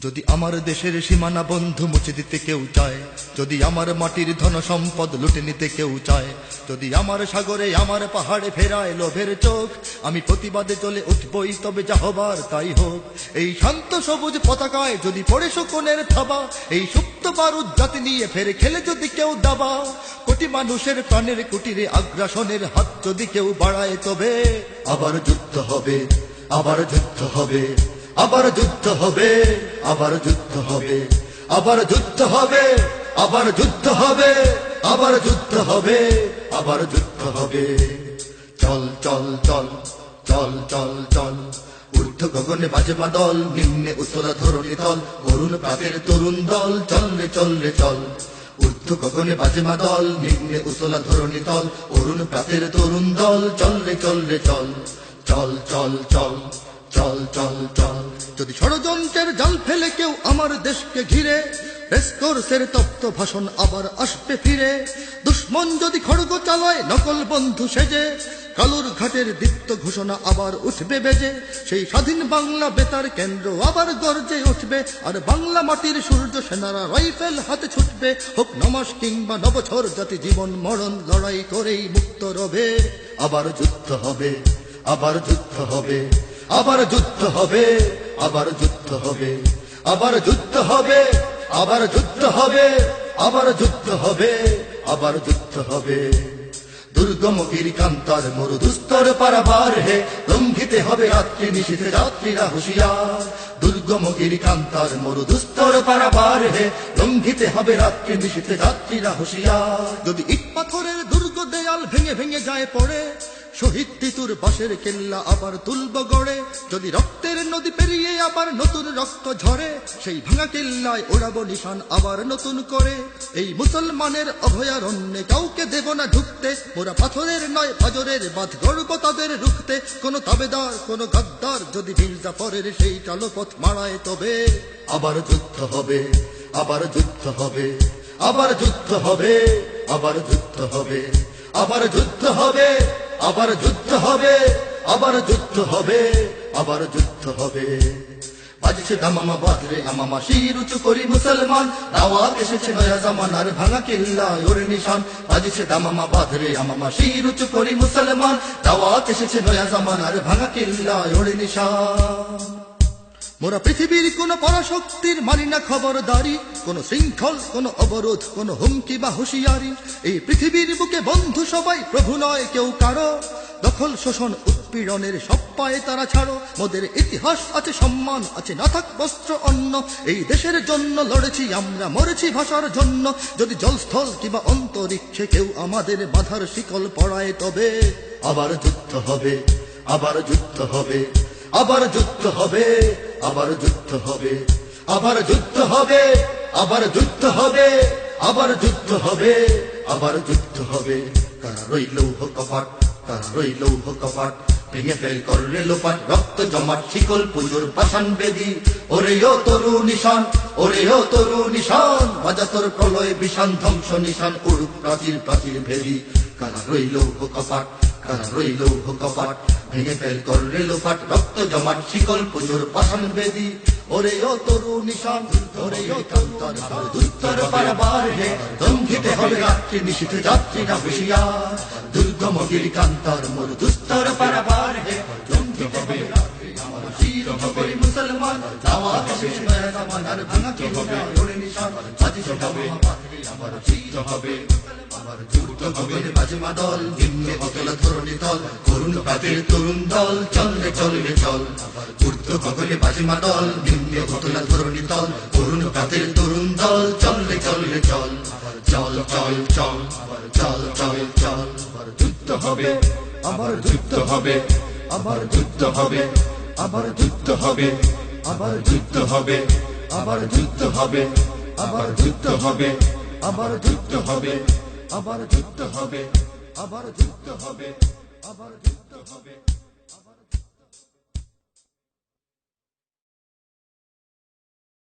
যদি আমার দেশের সীমানা বন্ধু মুছে দিতে কেউ চায়, যদি আমার মাটির ধন সম্পদ লুটে নিতে কেউ চায়, যদি আমার সাগরে আমার পাহাড়ে ফেরায় লোভের চোখ, আমি প্রতিবাদে চলে উঠবই, তবে যা হবার তাই হোক। এই শান্ত সবুজ পতাকায় যদি পড়ে শকুনের থাবা, এই সুপ্ত বারুদ জাতি নিয়ে ফেরে খেলে যদি কেউ দাবা, কোটি মানুষের প্রাণের কুটিরে আগ্রাসনের হাত যদি কেউ বাড়ায়, তবে আবার যুদ্ধ হবে, আবার যুদ্ধ হবে, আবার যুদ্ধ হবে, আবার যুদ্ধ হবে, আবার যুদ্ধ হবে, আবার যুদ্ধ হবে, আবার যুদ্ধ হবে, আবার যুদ্ধ হবে। চল চল চল চল চল চল, ঊর্ধ্ব গগনে বাজে বাদল, নিম্নে উত্তরা ধরণী তল, অরুণ প্রাতের তরুণ দল, চল রে চল রে চল। ঊর্ধ্ব গগনে বাজে বাদল, নিম্নে উতলা ধরণী তল, অরুণ প্রাতের তরুণ দল, চল রে চল রে চল। চল চল চল চল চল চল। যদি ষড়যন্ত্রের জাল ফেলে কেউ আমার দেশকে ঘিরে, রেসকোর্সের তপ্ত ভাষণ আবার আসবে ফিরে। দুশ্মন যদি খড়গ চালায় নকল বন্ধু সেজে, কালুর ঘাটের দীপ্ত ঘোষণা আবার উঠবে বেজে। সেই স্বাধীন বাংলা বেতার কেন্দ্র আবার গর্জে উঠবে, আর বাংলা মাটির সূর্য সেনারা রাইফেল হাতে ছুটবে। হোক নমাস কিংবা নবছর, জাতি জীবন মরণ লড়াই করেই মুক্ত রবে। আবার যুদ্ধ হবে, আবার যুদ্ধ হবে, আবার যুদ্ধ হবে, আবার যুদ্ধ হবে, আবার যুদ্ধ হবে, আবার যুদ্ধ হবে, আবার যুদ্ধ হবে, আবার যুদ্ধ হবে। দুর্গম গিরিকান্তার মরু দুস্তর পারাবার হে, লঙ্ঘিতে হবে রাত্রি নিশীথে যাত্রীরা হুঁশিয়ার। দুর্গম গিরিকান্তার মরু দুস্তর পারাবার হে, লঙ্ঘিতে হবে রাত্রি নিশীথে যাত্রীরা হুঁশিয়ার। যদি ইট পাথরের দুর্গ দেয়াল ভেঙে ভেঙে যায় পড়ে, শহীদ তিতুর বাঁশের কেল্লা আবার তুলব গড়ে। যদি রক্তের নদী পেরিয়ে আবার নতুন রক্ত ঝরে, সেই ভাঙা কেল্লায় ওড়াবো নিশান আবার নতুন করে। এই মুসলমানের অভয়ারণ্যে কাউকে দেব না ঢুকতে, মোরা পাথরের নয় ফাজরের বাঁধ গড়ব তাদের রুখতে। কোন তাবেদার কোন গাদ্দার যদি মীর জাফরের সেই কালোপথ মারায়, তবে আবার যুদ্ধ হবে, আবার যুদ্ধ হবে, আবার যুদ্ধ হবে, আবার যুদ্ধ হবে, আবার যুদ্ধ হবে, আবার যুদ্ধ হবে, আবার যুদ্ধ হবে, আবার যুদ্ধ হবে। বাজছে দামামা বাজরে আমামা, শির উঁচু করি মুসলমান, দাওয়াত এসেছে নয়া জামানার ভাঙা কিল্লায় ওর নিশান। বাজছে দামামা বাজরে আমামা, শির উঁচু করি মুসলমান, দাওয়াত এসেছে নয়া জামানার ভাঙা কিল্লায় ওর নিশান। মোরা পৃথিবীর কোন পরাশক্তির মানি না খবরদারি, কোন শৃঙ্খল, কোন অবরোধ, কোন হুমকি বা হুঁশিয়ারি। এই পৃথিবীর বুকে বন্ধু সবাই, প্রভু নয় কেউ কারো। দখল শোষণ উৎপীড়নের সব পায়ে তারা ছাড়ো। মোদের ইতিহাস আছে, সম্মান আছে, না থাক বস্ত্র অন্ন। এই দেশের জন্য লড়েছি আমরা, মরেছি ভাষার জন্য। যদি জলস্থল কিংবা অন্তরিক্ষে কেউ আমাদের বাধার শিকল পড়ায়, তবে আবার যুদ্ধ হবে, আবার যুদ্ধ হবে, আবার যুদ্ধ হবে, আবার যুদ্ধ হবে, আবার যুদ্ধ হবে, আবার যুদ্ধ হবে, আবার যুদ্ধ হবে, আবার যুদ্ধ হবে। কারা রইল কপাট, কারা রইল কপাট, ভেঙে ফেল করলে লোপাট, রক্ত জমাট শিকল পুজোর পাষাণ বেদি। ওরে ও তরু নিশান, ওরে ও তরু নিশান, বাজা তোর প্রলয় বিষান, ধ্বংস নিশান উড়ুক প্রাচীর প্রাচীর ভেদি। কারা রইল কপাট, কারা রইল কপাট, ভেঙে ফেল করলে লোপাট, রক্ত জমাট শিকল পুজোর পাষাণ বেদি। ওরে ও তরু নিশান, ওরে ও কান্তার দুস্তর পারাবার হে, লঙ্ঘিতে হবে রাত্রি নিশীথে যাত্রীরা হুঁশিয়ার। দুর্গম গিরিকান্তার মরু দুস্তর পারাবার হে, লঙ্ঘিতে হবে রাত্রি আমার শির হবে মুসলমান, দাওয়াত এসেছে নয়া জামানার ভাঙা কিল্লায় ওর নিশান। বাজছে দামামা বাজরে আমার শির হবে, আবার যুদ্ধ হবে। বাজে মাদল, নিম্নে অতলা ধরণী তল, অরুণ প্রাতের তরুণ দল, চল রে চল রে চল। ঊর্ধ্ব গগনে বাজে মাদল, নিম্নে অতলা ধরণী তল, অরুণ প্রাতের তরুণ দল, চল রে চল রে চল। চল চল চল চল চল চল। আবার যুদ্ধ হবে, আবার যুদ্ধ হবে, আবার যুদ্ধ হবে, আবার যুদ্ধ হবে, আবার যুদ্ধ হবে, আবার যুদ্ধ হবে, আবার যুদ্ধ হবে, আবার যুদ্ধ হবে, আবার যুদ্ধ হবে, আবার যুদ্ধ হবে, আবার যুদ্ধ হবে।